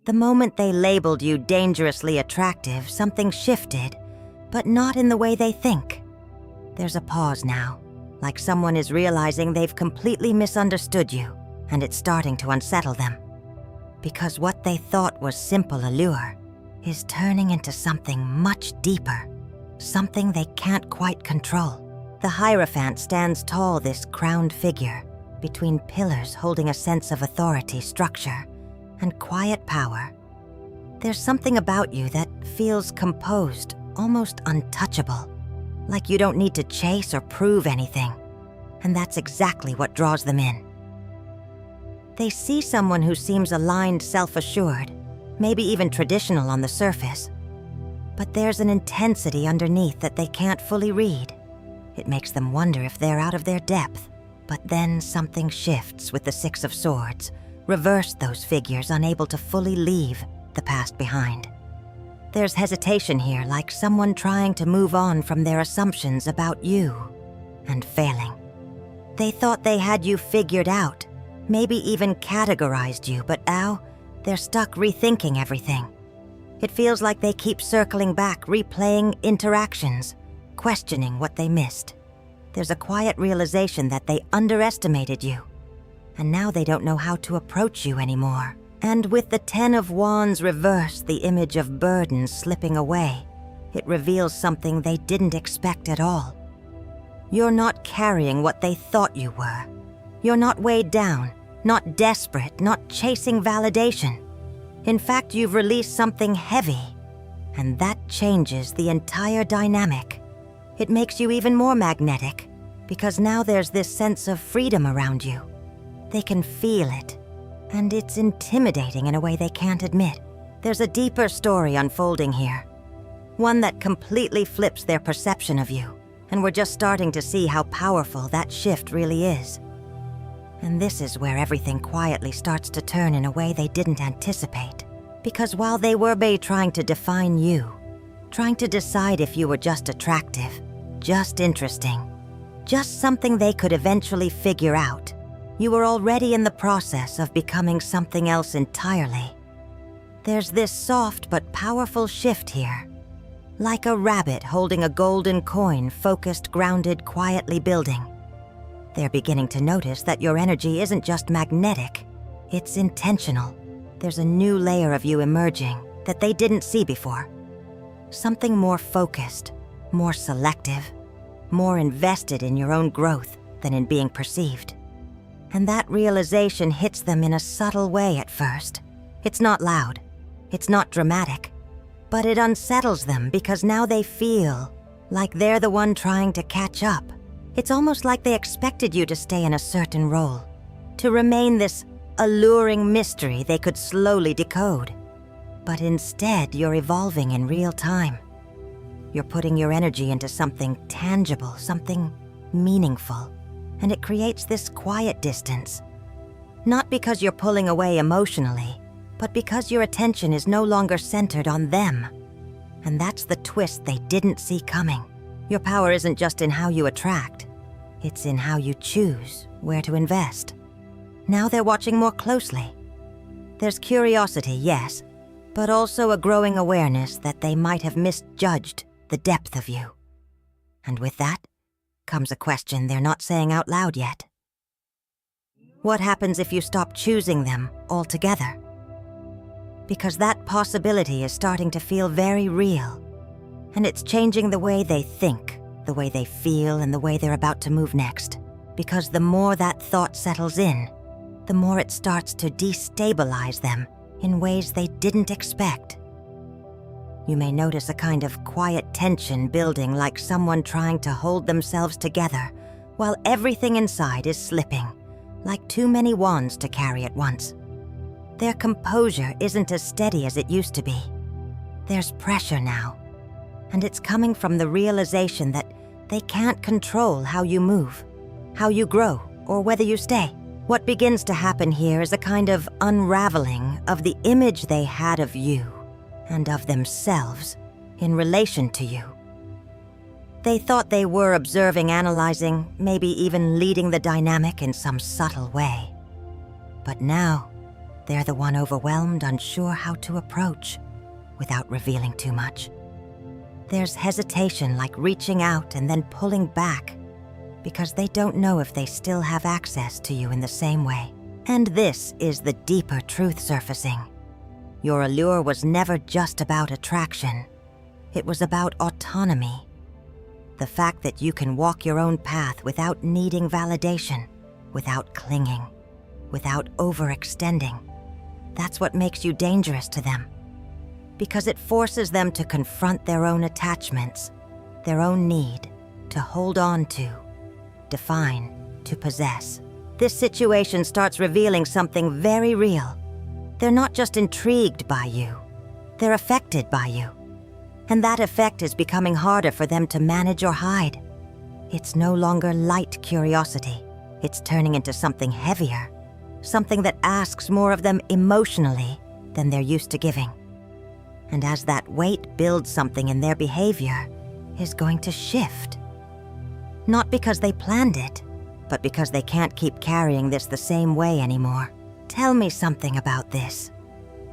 The moment they labeled you dangerously attractive, something shifted, but not in the way they think. There's a pause now, like someone is realizing they've completely misunderstood you, and it's starting to unsettle them. Because what they thought was simple allure is turning into something much deeper, something they can't quite control. The Hierophant stands tall, this crowned figure, between pillars holding a sense of authority, structure, and quiet power. There's something about you that feels composed, almost untouchable, like you don't need to chase or prove anything, and that's exactly what draws them in. They see someone who seems aligned, self-assured, maybe even traditional on the surface, but there's an intensity underneath that they can't fully read. It makes them wonder if they're out of their depth. But then something shifts with the Six of Swords, reverse those figures unable to fully leave the past behind. There's hesitation here, like someone trying to move on from their assumptions about you, and failing. They thought they had you figured out, maybe even categorized you, but now they're stuck rethinking everything. It feels like they keep circling back, replaying interactions, questioning what they missed. There's a quiet realization that they underestimated you, and now they don't know how to approach you anymore. And with the Ten of Wands reversed, the image of burden slipping away, it reveals something they didn't expect at all. You're not carrying what they thought you were. You're not weighed down, not desperate, not chasing validation. In fact, you've released something heavy, and that changes the entire dynamic. It makes you even more magnetic, because now there's this sense of freedom around you. They can feel it, and it's intimidating in a way they can't admit. There's a deeper story unfolding here, one that completely flips their perception of you, and we're just starting to see how powerful that shift really is. And this is where everything quietly starts to turn in a way they didn't anticipate, because while they were trying to define you, trying to decide if you were just attractive, just interesting, just something they could eventually figure out, you were already in the process of becoming something else entirely. There's this soft but powerful shift here, like a rabbit holding a golden coin, focused, grounded, quietly building. They're beginning to notice that your energy isn't just magnetic, it's intentional. There's a new layer of you emerging that they didn't see before. Something more focused, more selective, more invested in your own growth than in being perceived. And that realization hits them in a subtle way at first. It's not loud, it's not dramatic, but it unsettles them because now they feel like they're the one trying to catch up. It's almost like they expected you to stay in a certain role, to remain this alluring mystery they could slowly decode. But instead, you're evolving in real time. You're putting your energy into something tangible, something meaningful, and it creates this quiet distance. Not because you're pulling away emotionally, but because your attention is no longer centered on them. And that's the twist they didn't see coming. Your power isn't just in how you attract, it's in how you choose where to invest. Now they're watching more closely. There's curiosity, yes, but also a growing awareness that they might have misjudged the depth of you. And with that comes a question they're not saying out loud yet. What happens if you stop choosing them altogether? Because that possibility is starting to feel very real, and it's changing the way they think, the way they feel, and the way they're about to move next. Because the more that thought settles in, the more it starts to destabilize them in ways they didn't expect. You may notice a kind of quiet tension building, like someone trying to hold themselves together while everything inside is slipping, like too many wands to carry at once. Their composure isn't as steady as it used to be. There's pressure now, and it's coming from the realization that they can't control how you move, how you grow, or whether you stay. What begins to happen here is a kind of unraveling of the image they had of you and of themselves in relation to you. They thought they were observing, analyzing, maybe even leading the dynamic in some subtle way. But now, they're the one overwhelmed, unsure how to approach without revealing too much. There's hesitation, like reaching out and then pulling back, because they don't know if they still have access to you in the same way. And this is the deeper truth surfacing. Your allure was never just about attraction. It was about autonomy. The fact that you can walk your own path without needing validation, without clinging, without overextending. That's what makes you dangerous to them. Because it forces them to confront their own attachments, their own need to hold on to, define, to possess. This situation starts revealing something very real. They're not just intrigued by you, they're affected by you. And that effect is becoming harder for them to manage or hide. It's no longer light curiosity. It's turning into something heavier, something that asks more of them emotionally than they're used to giving. And as that weight builds, something in their behavior is going to shift. Not because they planned it, but because they can't keep carrying this the same way anymore. Tell me something about this.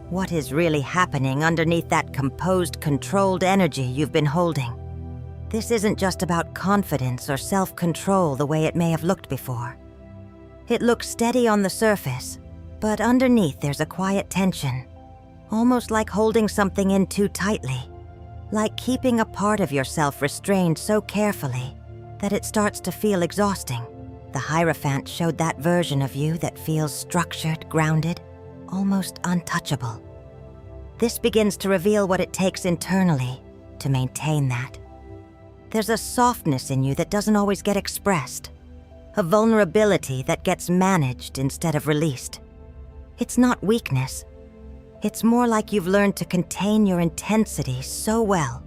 What is really happening underneath that composed, controlled energy you've been holding? This isn't just about confidence or self-control the way it may have looked before. It looks steady on the surface, but underneath there's a quiet tension, almost like holding something in too tightly, like keeping a part of yourself restrained so carefully that it starts to feel exhausting. The Hierophant showed that version of you that feels structured, grounded, almost untouchable. This begins to reveal what it takes internally to maintain that. There's a softness in you that doesn't always get expressed, a vulnerability that gets managed instead of released. It's not weakness. It's more like you've learned to contain your intensity so well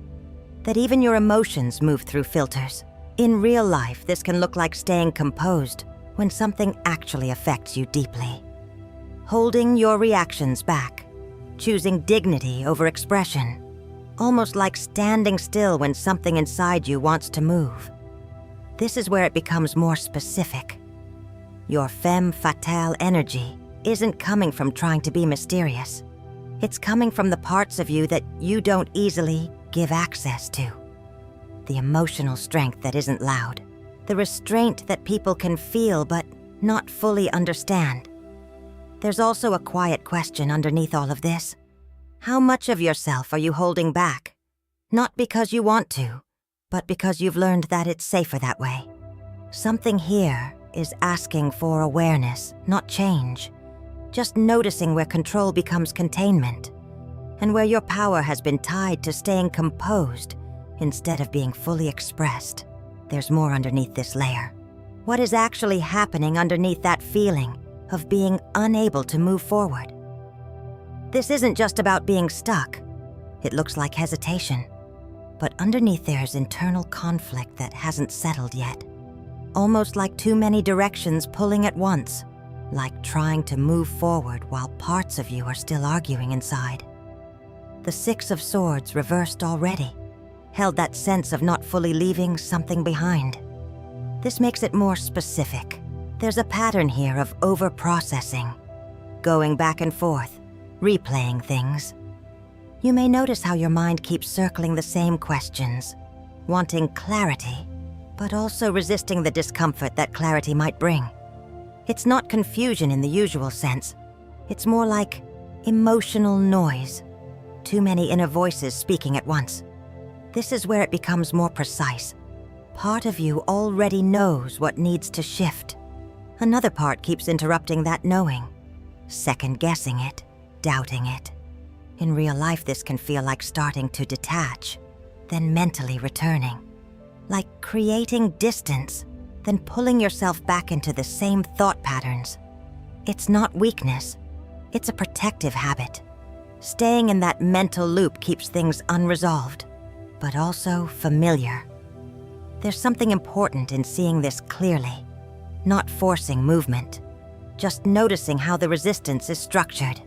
that even your emotions move through filters. In real life, this can look like staying composed when something actually affects you deeply. Holding your reactions back, choosing dignity over expression, almost like standing still when something inside you wants to move. This is where it becomes more specific. Your femme fatale energy isn't coming from trying to be mysterious. It's coming from the parts of you that you don't easily give access to. The emotional strength that isn't loud. The restraint that people can feel but not fully understand. There's also a quiet question underneath all of this. How much of yourself are you holding back? Not because you want to, but because you've learned that it's safer that way. Something here is asking for awareness, not change. Just noticing where control becomes containment, and where your power has been tied to staying composed instead of being fully expressed. There's more underneath this layer. What is actually happening underneath that feeling of being unable to move forward? This isn't just about being stuck. It looks like hesitation. But underneath there's internal conflict that hasn't settled yet. Almost like too many directions pulling at once. Like trying to move forward while parts of you are still arguing inside. The Six of Swords reversed already. Held that sense of not fully leaving something behind. This makes it more specific. There's a pattern here of over-processing, going back and forth, replaying things. You may notice how your mind keeps circling the same questions, wanting clarity, but also resisting the discomfort that clarity might bring. It's not confusion in the usual sense. It's more like emotional noise. Too many inner voices speaking at once. This is where it becomes more precise. Part of you already knows what needs to shift. Another part keeps interrupting that knowing, second-guessing it, doubting it. In real life, this can feel like starting to detach, then mentally returning. Like creating distance, then pulling yourself back into the same thought patterns. It's not weakness, it's a protective habit. Staying in that mental loop keeps things unresolved, but also familiar. There's something important in seeing this clearly, not forcing movement, just noticing how the resistance is structured.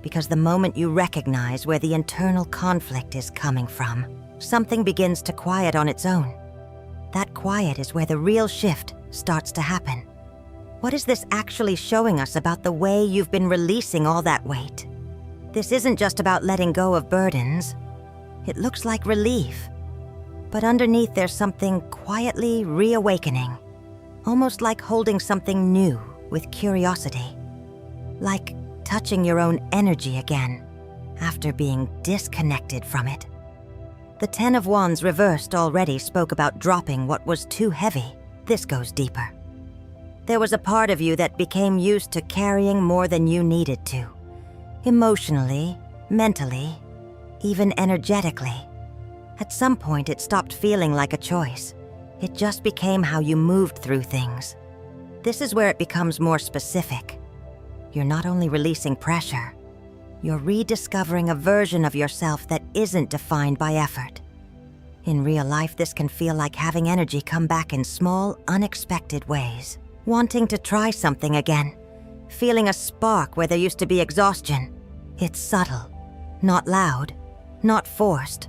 Because the moment you recognize where the internal conflict is coming from, something begins to quiet on its own. That quiet is where the real shift starts to happen. What is this actually showing us about the way you've been releasing all that weight? This isn't just about letting go of burdens. It looks like relief. But underneath there's something quietly reawakening, almost like holding something new with curiosity. Like touching your own energy again after being disconnected from it. The Ten of Wands reversed already spoke about dropping what was too heavy. This goes deeper. There was a part of you that became used to carrying more than you needed to. Emotionally, mentally, even energetically. At some point, it stopped feeling like a choice. It just became how you moved through things. This is where it becomes more specific. You're not only releasing pressure, you're rediscovering a version of yourself that isn't defined by effort. In real life, this can feel like having energy come back in small, unexpected ways. Wanting to try something again. Feeling a spark where there used to be exhaustion. It's subtle, not loud, not forced.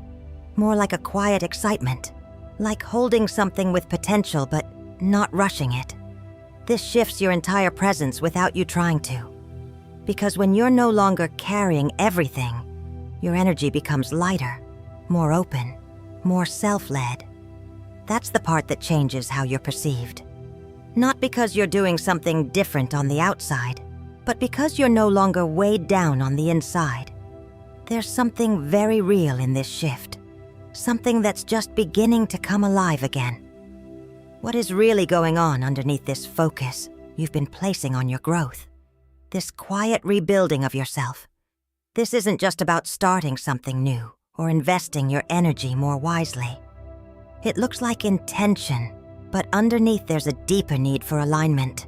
More like a quiet excitement. Like holding something with potential but not rushing it. This shifts your entire presence without you trying to. Because when you're no longer carrying everything, your energy becomes lighter, more open, more self-led. That's the part that changes how you're perceived. Not because you're doing something different on the outside, but because you're no longer weighed down on the inside. There's something very real in this shift. Something that's just beginning to come alive again. What is really going on underneath this focus you've been placing on your growth? This quiet rebuilding of yourself. This isn't just about starting something new or investing your energy more wisely. It looks like intention, but underneath there's a deeper need for alignment.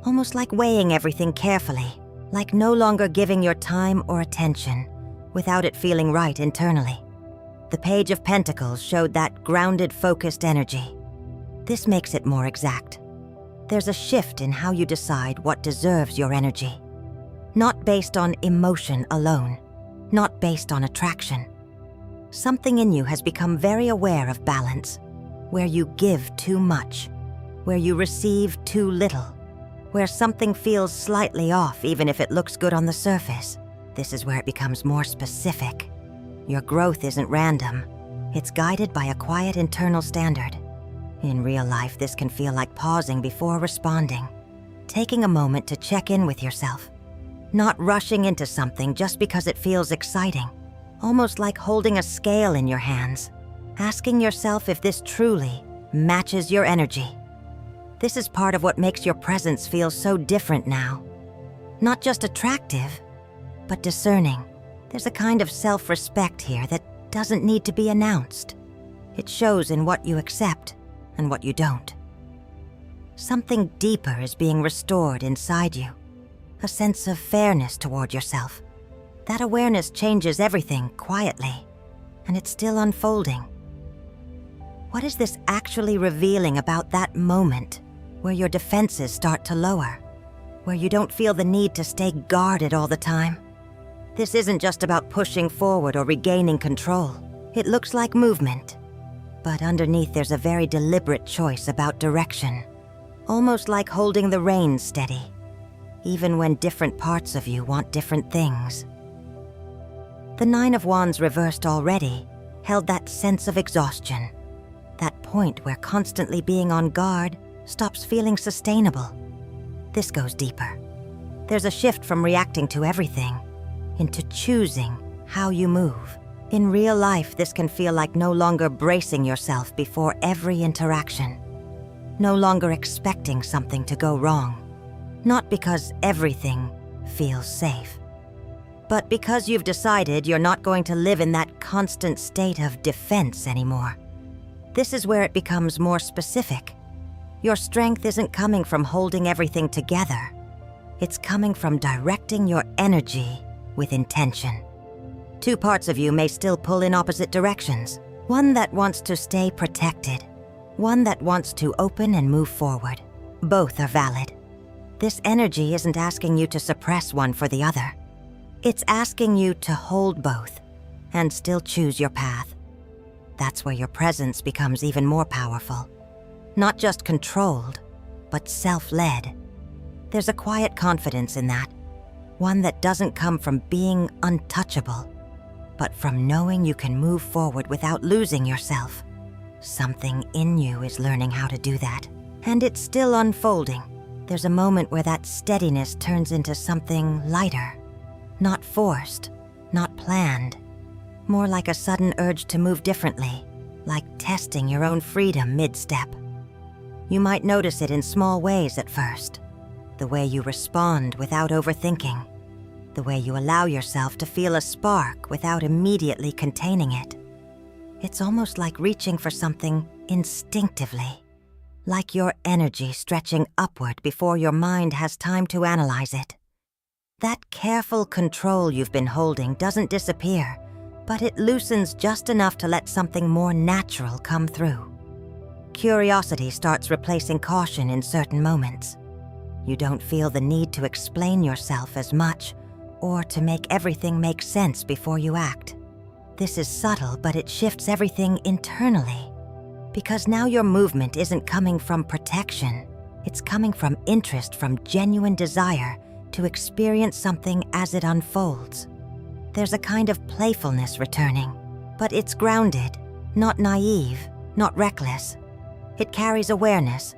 Almost like weighing everything carefully, like no longer giving your time or attention without it feeling right internally. The Page of Pentacles showed that grounded, focused energy. This makes it more exact. There's a shift in how you decide what deserves your energy. Not based on emotion alone, not based on attraction. Something in you has become very aware of balance, where you give too much, where you receive too little, where something feels slightly off even if it looks good on the surface. This is where it becomes more specific. Your growth isn't random. It's guided by a quiet internal standard. In real life, this can feel like pausing before responding, taking a moment to check in with yourself, not rushing into something just because it feels exciting, almost like holding a scale in your hands, asking yourself if this truly matches your energy. This is part of what makes your presence feel so different now. Not just attractive, but discerning. There's a kind of self-respect here that doesn't need to be announced. It shows in what you accept and what you don't. Something deeper is being restored inside you. A sense of fairness toward yourself. That awareness changes everything quietly, and it's still unfolding. What is this actually revealing about that moment where your defenses start to lower? Where you don't feel the need to stay guarded all the time? This isn't just about pushing forward or regaining control. It looks like movement. But underneath there's a very deliberate choice about direction. Almost like holding the reins steady, even when different parts of you want different things. The Nine of Wands reversed already held that sense of exhaustion. That point where constantly being on guard stops feeling sustainable. This goes deeper. There's a shift from reacting to everything into choosing how you move. In real life, this can feel like no longer bracing yourself before every interaction. No longer expecting something to go wrong. Not because everything feels safe, but because you've decided you're not going to live in that constant state of defense anymore. This is where it becomes more specific. Your strength isn't coming from holding everything together. It's coming from directing your energy with intention. Two parts of you may still pull in opposite directions. One that wants to stay protected. One that wants to open and move forward. Both are valid. This energy isn't asking you to suppress one for the other. It's asking you to hold both and still choose your path. That's where your presence becomes even more powerful. Not just controlled, but self-led. There's a quiet confidence in that, one that doesn't come from being untouchable, but from knowing you can move forward without losing yourself. Something in you is learning how to do that, and it's still unfolding. There's a moment where that steadiness turns into something lighter, not forced, not planned, more like a sudden urge to move differently, like testing your own freedom mid-step. You might notice it in small ways at first, the way you respond without overthinking, the way you allow yourself to feel a spark without immediately containing it. It's almost like reaching for something instinctively, like your energy stretching upward before your mind has time to analyze it. That careful control you've been holding doesn't disappear, but it loosens just enough to let something more natural come through. Curiosity starts replacing caution in certain moments. You don't feel the need to explain yourself as much, or to make everything make sense before you act. This is subtle, but it shifts everything internally. Because now your movement isn't coming from protection, it's coming from interest, from genuine desire to experience something as it unfolds. There's a kind of playfulness returning, but it's grounded, not naive, not reckless. It carries awareness,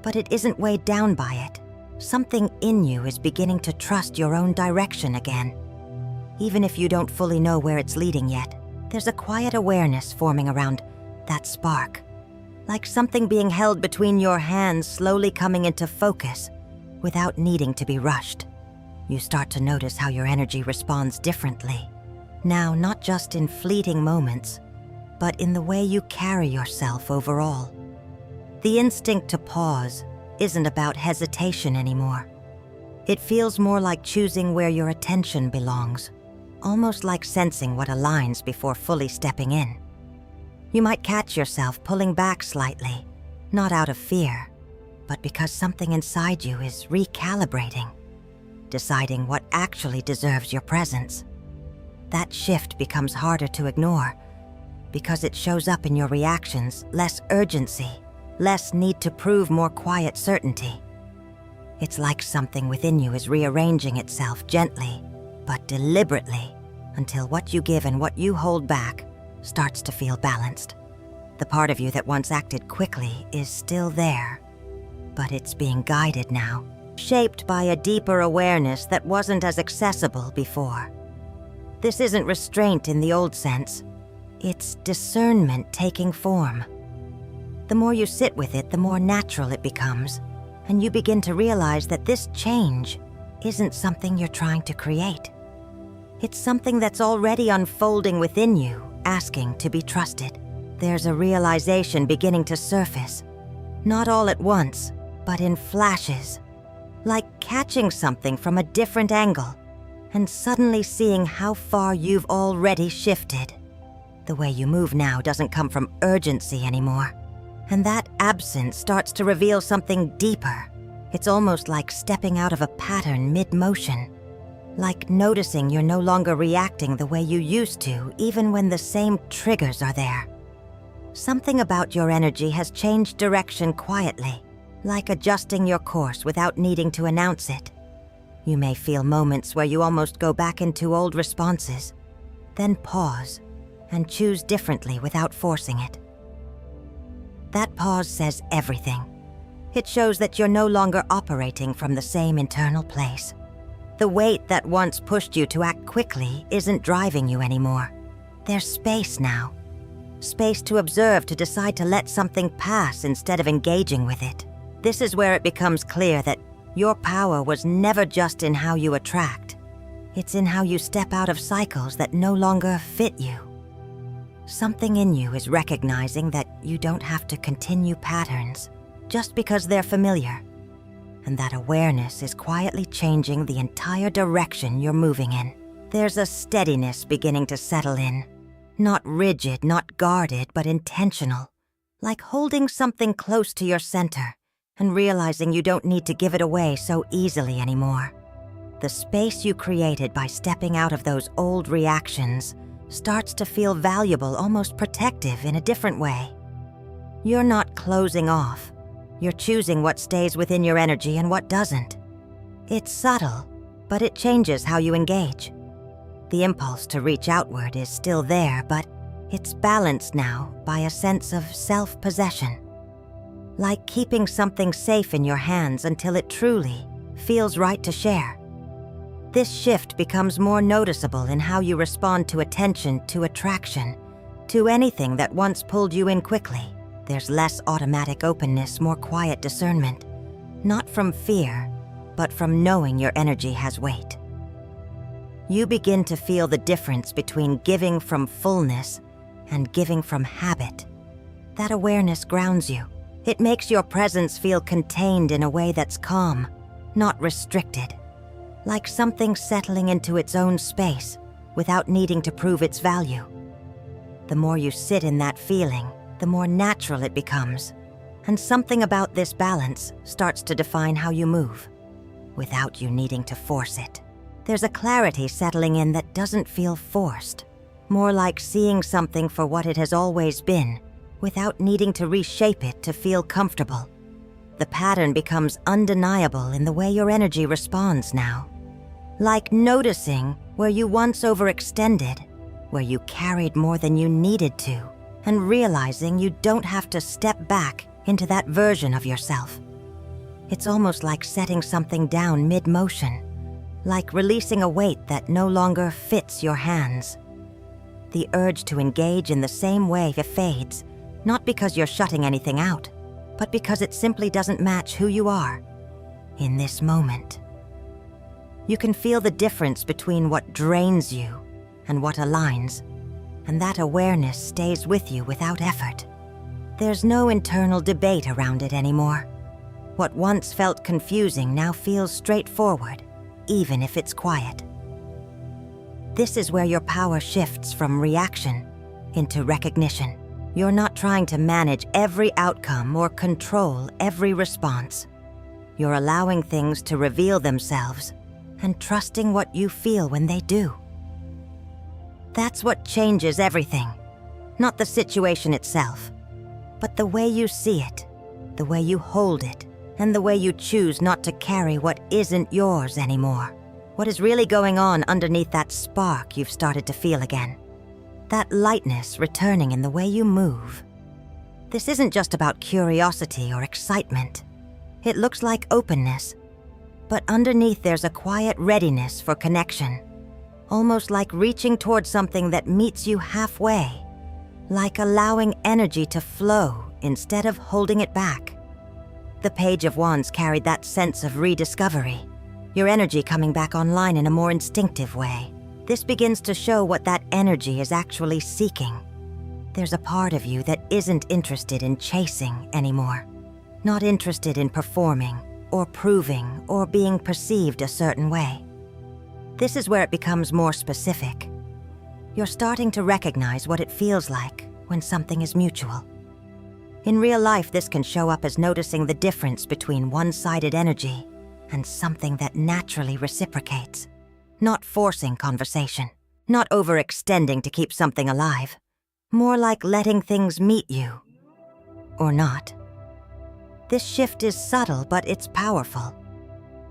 but it isn't weighed down by it. Something in you is beginning to trust your own direction again. Even if you don't fully know where it's leading yet, there's a quiet awareness forming around that spark, like something being held between your hands slowly coming into focus without needing to be rushed. You start to notice how your energy responds differently. Now, not just in fleeting moments, but in the way you carry yourself overall. The instinct to pause isn't about hesitation anymore. It feels more like choosing where your attention belongs, almost like sensing what aligns before fully stepping in. You might catch yourself pulling back slightly, not out of fear, but because something inside you is recalibrating, deciding what actually deserves your presence. That shift becomes harder to ignore because it shows up in your reactions, less urgency, less need to prove, more quiet certainty. It's like something within you is rearranging itself gently, but deliberately, until what you give and what you hold back starts to feel balanced. The part of you that once acted quickly is still there, but it's being guided now, shaped by a deeper awareness that wasn't as accessible before. This isn't restraint in the old sense. It's discernment taking form. The more you sit with it, the more natural it becomes, and you begin to realize that this change isn't something you're trying to create. It's something that's already unfolding within you, asking to be trusted. There's a realization beginning to surface, not all at once, but in flashes, like catching something from a different angle and suddenly seeing how far you've already shifted. The way you move now doesn't come from urgency anymore, and that absence starts to reveal something deeper. It's almost like stepping out of a pattern mid-motion, like noticing you're no longer reacting the way you used to, even when the same triggers are there. Something about your energy has changed direction quietly, like adjusting your course without needing to announce it. You may feel moments where you almost go back into old responses, then pause and choose differently without forcing it. That pause says everything. It shows that you're no longer operating from the same internal place. The weight that once pushed you to act quickly isn't driving you anymore. There's space now. Space to observe, to decide to let something pass instead of engaging with it. This is where it becomes clear that your power was never just in how you attract. It's in how you step out of cycles that no longer fit you. Something in you is recognizing that you don't have to continue patterns just because they're familiar, and that awareness is quietly changing the entire direction you're moving in. There's a steadiness beginning to settle in, not rigid, not guarded, but intentional, like holding something close to your center and realizing you don't need to give it away so easily anymore. The space you created by stepping out of those old reactions starts to feel valuable, almost protective in a different way. You're not closing off. You're choosing what stays within your energy and what doesn't. It's subtle, but it changes how you engage. The impulse to reach outward is still there, but it's balanced now by a sense of self-possession. Like keeping something safe in your hands until it truly feels right to share. This shift becomes more noticeable in how you respond to attention, to attraction, to anything that once pulled you in quickly. There's less automatic openness, more quiet discernment. Not from fear, but from knowing your energy has weight. You begin to feel the difference between giving from fullness and giving from habit. That awareness grounds you. It makes your presence feel contained in a way that's calm, not restricted. Like something settling into its own space without needing to prove its value. The more you sit in that feeling, the more natural it becomes. And something about this balance starts to define how you move, without you needing to force it. There's a clarity settling in that doesn't feel forced, more like seeing something for what it has always been, without needing to reshape it to feel comfortable. The pattern becomes undeniable in the way your energy responds now. Like noticing where you once overextended, where you carried more than you needed to, and realizing you don't have to step back into that version of yourself. It's almost like setting something down mid-motion, like releasing a weight that no longer fits your hands. The urge to engage in the same way fades, not because you're shutting anything out, but because it simply doesn't match who you are in this moment. You can feel the difference between what drains you and what aligns, and that awareness stays with you without effort. There's no internal debate around it anymore. What once felt confusing now feels straightforward, even if it's quiet. This is where your power shifts from reaction into recognition. You're not trying to manage every outcome or control every response. You're allowing things to reveal themselves and trusting what you feel when they do. That's what changes everything. Not the situation itself, but the way you see it, the way you hold it, and the way you choose not to carry what isn't yours anymore. What is really going on underneath that spark you've started to feel again? That lightness returning in the way you move. This isn't just about curiosity or excitement. It looks like openness, but underneath there's a quiet readiness for connection. Almost like reaching towards something that meets you halfway. Like allowing energy to flow instead of holding it back. The Page of Wands carried that sense of rediscovery. Your energy coming back online in a more instinctive way. This begins to show what that energy is actually seeking. There's a part of you that isn't interested in chasing anymore. Not interested in performing, or proving, or being perceived a certain way. This is where it becomes more specific. You're starting to recognize what it feels like when something is mutual. In real life, this can show up as noticing the difference between one-sided energy and something that naturally reciprocates. Not forcing conversation, not overextending to keep something alive. More like letting things meet you. Or not. This shift is subtle, but it's powerful.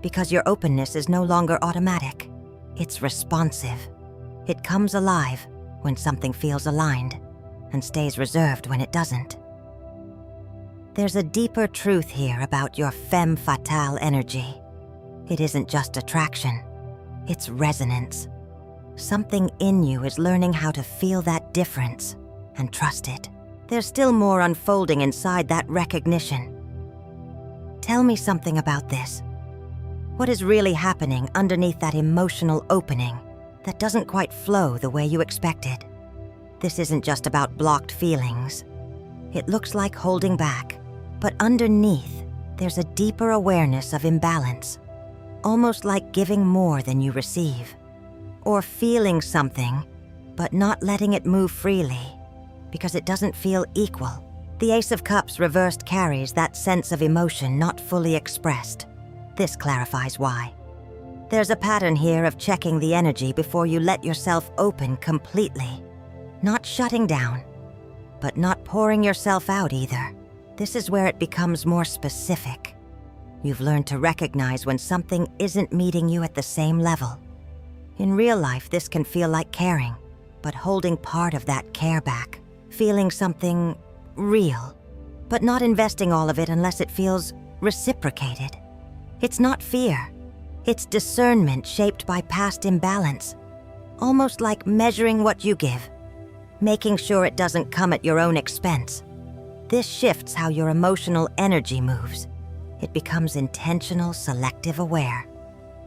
Because your openness is no longer automatic. It's responsive. It comes alive when something feels aligned, and stays reserved when it doesn't. There's a deeper truth here about your femme fatale energy. It isn't just attraction, it's resonance. Something in you is learning how to feel that difference and trust it. There's still more unfolding inside that recognition. Tell me something about this. What is really happening underneath that emotional opening that doesn't quite flow the way you expected? This isn't just about blocked feelings. It looks like holding back, but underneath, there's a deeper awareness of imbalance, almost like giving more than you receive, or feeling something, but not letting it move freely, because it doesn't feel equal. The Ace of Cups reversed carries that sense of emotion not fully expressed. This clarifies why. There's a pattern here of checking the energy before you let yourself open completely. Not shutting down, but not pouring yourself out either. This is where it becomes more specific. You've learned to recognize when something isn't meeting you at the same level. In real life, this can feel like caring, but holding part of that care back, feeling something real, but not investing all of it unless it feels reciprocated. It's not fear. It's discernment shaped by past imbalance, almost like measuring what you give, making sure it doesn't come at your own expense. This shifts how your emotional energy moves. It becomes intentional, selective aware.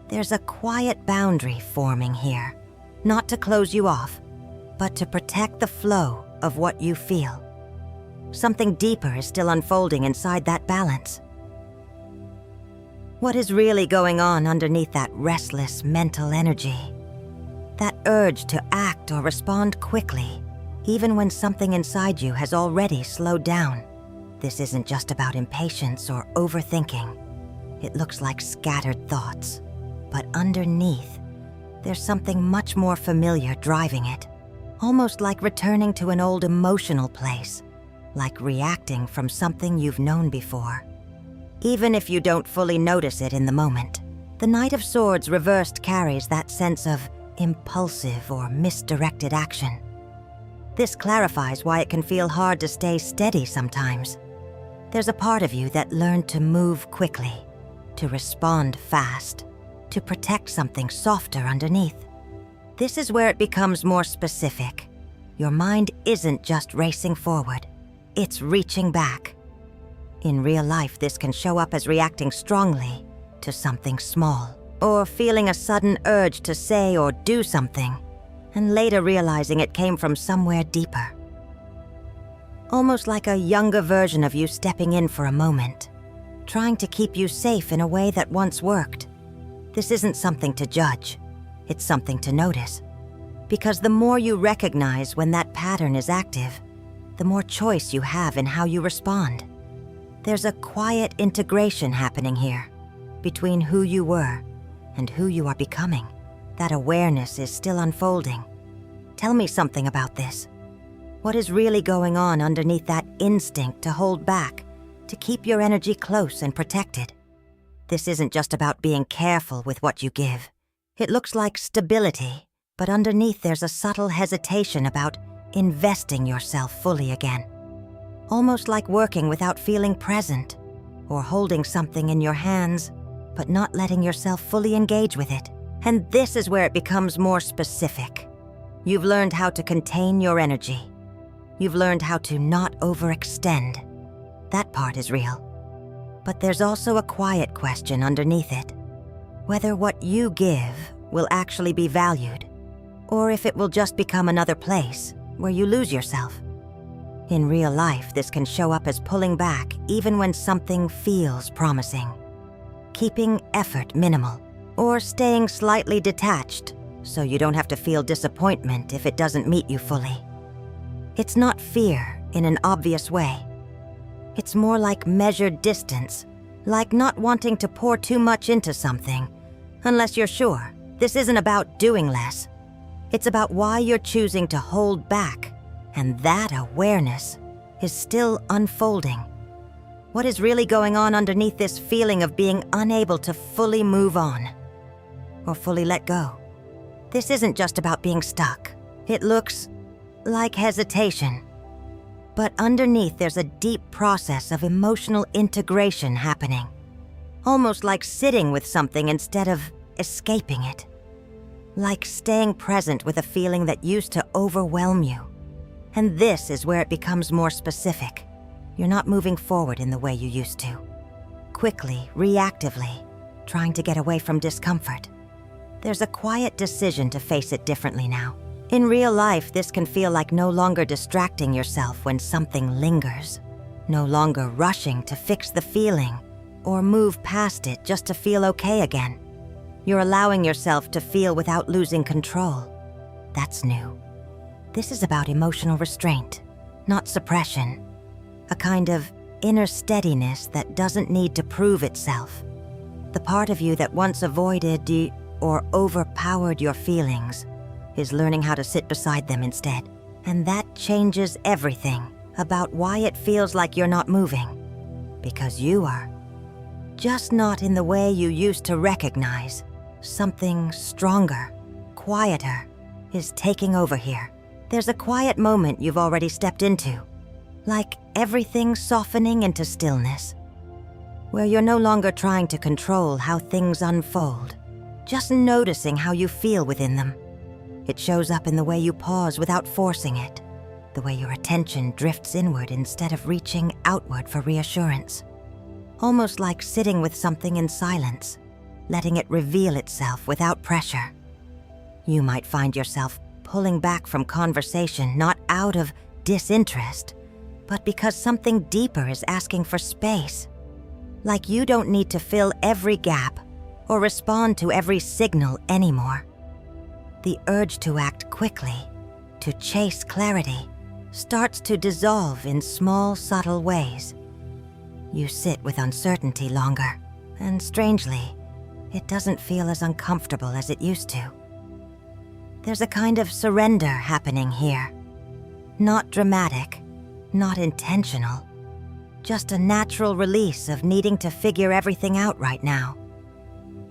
There's a quiet boundary forming here, not to close you off, but to protect the flow of what you feel. Something deeper is still unfolding inside that balance. What is really going on underneath that restless mental energy? That urge to act or respond quickly, even when something inside you has already slowed down. This isn't just about impatience or overthinking. It looks like scattered thoughts. But underneath, there's something much more familiar driving it. Almost like returning to an old emotional place. Like reacting from something you've known before. Even if you don't fully notice it in the moment, the Knight of Swords reversed carries that sense of impulsive or misdirected action. This clarifies why it can feel hard to stay steady sometimes. There's a part of you that learned to move quickly, to respond fast, to protect something softer underneath. This is where it becomes more specific. Your mind isn't just racing forward, it's reaching back. In real life, this can show up as reacting strongly to something small, or feeling a sudden urge to say or do something, and later realizing it came from somewhere deeper. Almost like a younger version of you stepping in for a moment, trying to keep you safe in a way that once worked. This isn't something to judge, it's something to notice. Because the more you recognize when that pattern is active, the more choice you have in how you respond. There's a quiet integration happening here between who you were and who you are becoming. That awareness is still unfolding. Tell me something about this. What is really going on underneath that instinct to hold back, to keep your energy close and protected? This isn't just about being careful with what you give. It looks like stability, but underneath there's a subtle hesitation about investing yourself fully again. Almost like working without feeling present, or holding something in your hands, but not letting yourself fully engage with it. And this is where it becomes more specific. You've learned how to contain your energy. You've learned how to not overextend. That part is real. But there's also a quiet question underneath it. Whether what you give will actually be valued, or if it will just become another place where you lose yourself. In real life, this can show up as pulling back even when something feels promising. Keeping effort minimal, or staying slightly detached so you don't have to feel disappointment if it doesn't meet you fully. It's not fear in an obvious way. It's more like measured distance, like not wanting to pour too much into something, unless you're sure. This isn't about doing less. It's about why you're choosing to hold back, and that awareness is still unfolding. What is really going on underneath this feeling of being unable to fully move on, or fully let go? This isn't just about being stuck. It looks like hesitation. But underneath there's a deep process of emotional integration happening. Almost like sitting with something instead of escaping it. Like staying present with a feeling that used to overwhelm you. And this is where it becomes more specific. You're not moving forward in the way you used to. Quickly, reactively, trying to get away from discomfort. There's a quiet decision to face it differently now. In real life, this can feel like no longer distracting yourself when something lingers. No longer rushing to fix the feeling or move past it just to feel okay again. You're allowing yourself to feel without losing control. That's new. This is about emotional restraint, not suppression. A kind of inner steadiness that doesn't need to prove itself. The part of you that once avoided or overpowered your feelings is learning how to sit beside them instead. And that changes everything about why it feels like you're not moving. Because you are. just not in the way you used to recognize. Something stronger, quieter, is taking over here. There's a quiet moment you've already stepped into, like everything softening into stillness, where you're no longer trying to control how things unfold, just noticing how you feel within them. It shows up in the way you pause without forcing it, the way your attention drifts inward instead of reaching outward for reassurance. Almost like sitting with something in silence, letting it reveal itself without pressure. You might find yourself pulling back from conversation not out of disinterest, but because something deeper is asking for space. Like you don't need to fill every gap or respond to every signal anymore. The urge to act quickly, to chase clarity, starts to dissolve in small, subtle ways. You sit with uncertainty longer, and strangely, it doesn't feel as uncomfortable as it used to. There's a kind of surrender happening here. Not dramatic, not intentional, just a natural release of needing to figure everything out right now.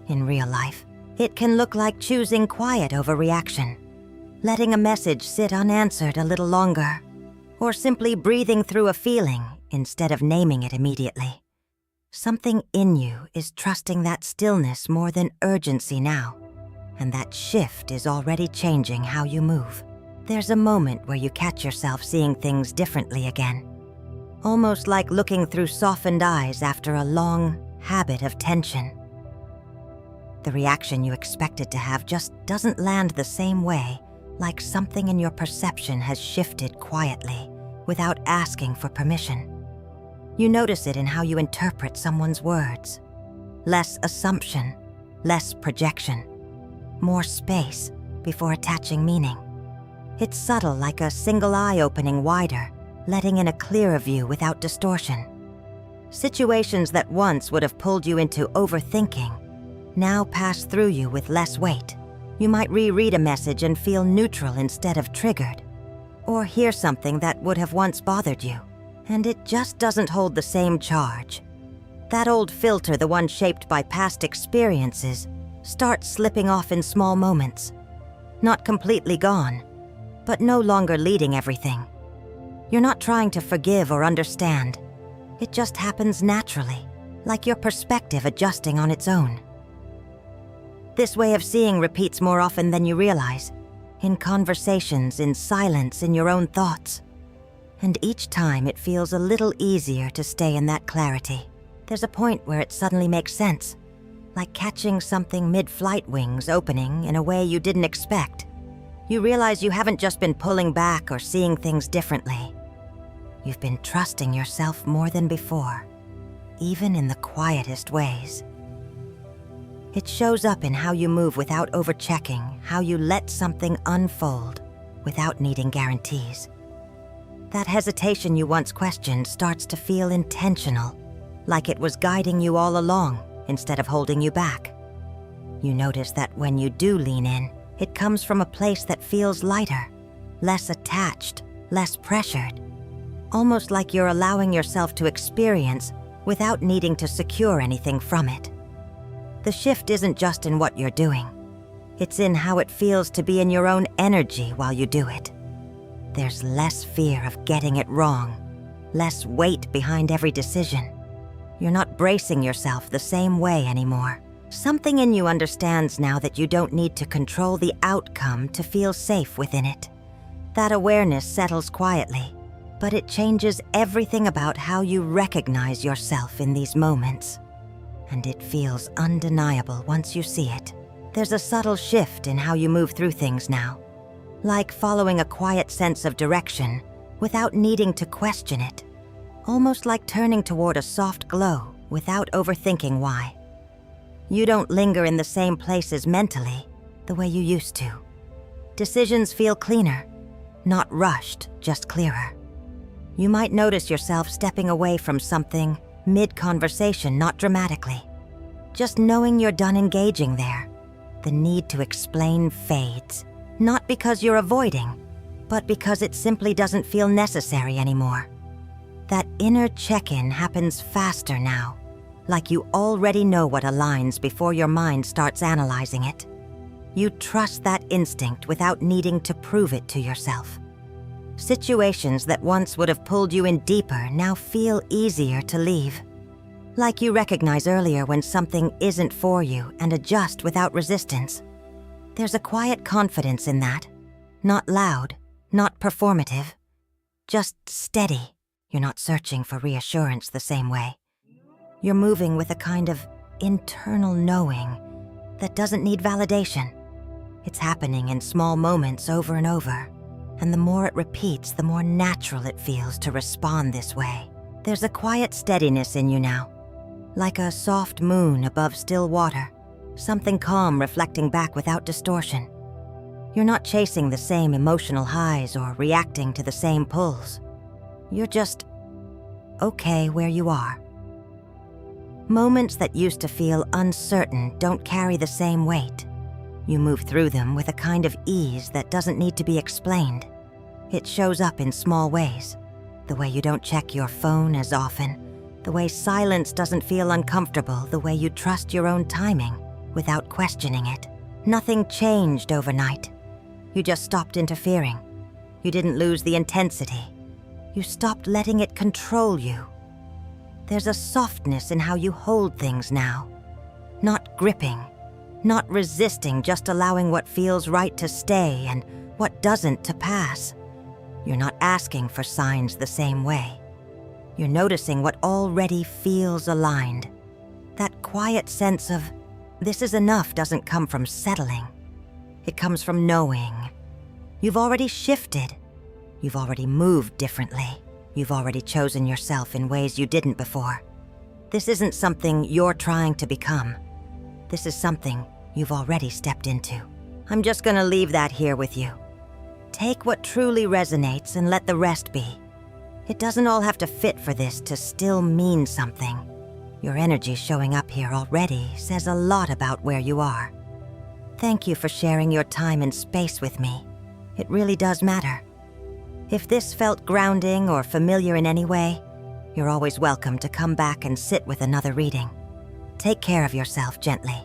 In real life, it can look like choosing quiet over reaction, letting a message sit unanswered a little longer, or simply breathing through a feeling instead of naming it immediately. Something in you is trusting that stillness more than urgency now, and that shift is already changing how you move. There's a moment where you catch yourself seeing things differently again, almost like looking through softened eyes after a long habit of tension. The reaction you expected to have just doesn't land the same way, like something in your perception has shifted quietly, without asking for permission. You notice it in how you interpret someone's words. Less assumption, less projection, more space before attaching meaning. It's subtle, like a single eye opening wider, letting in a clearer view without distortion. Situations that once would have pulled you into overthinking now pass through you with less weight. You might reread a message and feel neutral instead of triggered, or hear something that would have once bothered you, and it just doesn't hold the same charge. That old filter, the one shaped by past experiences, starts slipping off in small moments. Not completely gone, but no longer leading everything. You're not trying to forgive or understand. It just happens naturally, like your perspective adjusting on its own. This way of seeing repeats more often than you realize, in conversations, in silence, in your own thoughts. And each time it feels a little easier to stay in that clarity. There's a point where it suddenly makes sense, like catching something mid-flight, wings opening in a way you didn't expect. You realize you haven't just been pulling back or seeing things differently. You've been trusting yourself more than before, even in the quietest ways. It shows up in how you move without overchecking, how you let something unfold without needing guarantees. That hesitation you once questioned starts to feel intentional, like it was guiding you all along instead of holding you back. You notice that when you do lean in, it comes from a place that feels lighter, less attached, less pressured, almost like you're allowing yourself to experience without needing to secure anything from it. The shift isn't just in what you're doing. It's in how it feels to be in your own energy while you do it. There's less fear of getting it wrong, less weight behind every decision. You're not bracing yourself the same way anymore. Something in you understands now that you don't need to control the outcome to feel safe within it. That awareness settles quietly, but it changes everything about how you recognize yourself in these moments. And it feels undeniable once you see it. There's a subtle shift in how you move through things now, like following a quiet sense of direction without needing to question it, almost like turning toward a soft glow without overthinking why. You don't linger in the same places mentally the way you used to. Decisions feel cleaner, not rushed, just clearer. You might notice yourself stepping away from something mid-conversation, not dramatically. Just knowing you're done engaging there, the need to explain fades, not because you're avoiding, but because it simply doesn't feel necessary anymore. That inner check-in happens faster now, like you already know what aligns before your mind starts analyzing it. You trust that instinct without needing to prove it to yourself. Situations that once would have pulled you in deeper now feel easier to leave. Like you recognize earlier when something isn't for you and adjust without resistance. There's a quiet confidence in that. Not loud, not performative. Just steady. You're not searching for reassurance the same way. You're moving with a kind of internal knowing that doesn't need validation. It's happening in small moments over and over, and the more it repeats, the more natural it feels to respond this way. There's a quiet steadiness in you now, like a soft moon above still water, something calm reflecting back without distortion. You're not chasing the same emotional highs or reacting to the same pulls. You're just okay where you are. Moments that used to feel uncertain don't carry the same weight. You move through them with a kind of ease that doesn't need to be explained. It shows up in small ways. The way you don't check your phone as often. The way silence doesn't feel uncomfortable. The way you trust your own timing without questioning it. Nothing changed overnight. You just stopped interfering. You didn't lose the intensity. You stopped letting it control you. There's a softness in how you hold things now. Not gripping. Not resisting, just allowing what feels right to stay and what doesn't to pass. You're not asking for signs the same way. You're noticing what already feels aligned. That quiet sense of, this is enough doesn't come from settling. It comes from knowing. You've already shifted. You've already moved differently. You've already chosen yourself in ways you didn't before. This isn't something you're trying to become. This is something you've already stepped into. I'm just gonna leave that here with you. Take what truly resonates and let the rest be. It doesn't all have to fit for this to still mean something. Your energy showing up here already says a lot about where you are. Thank you for sharing your time and space with me. It really does matter. If this felt grounding or familiar in any way, you're always welcome to come back and sit with another reading. Take care of yourself gently.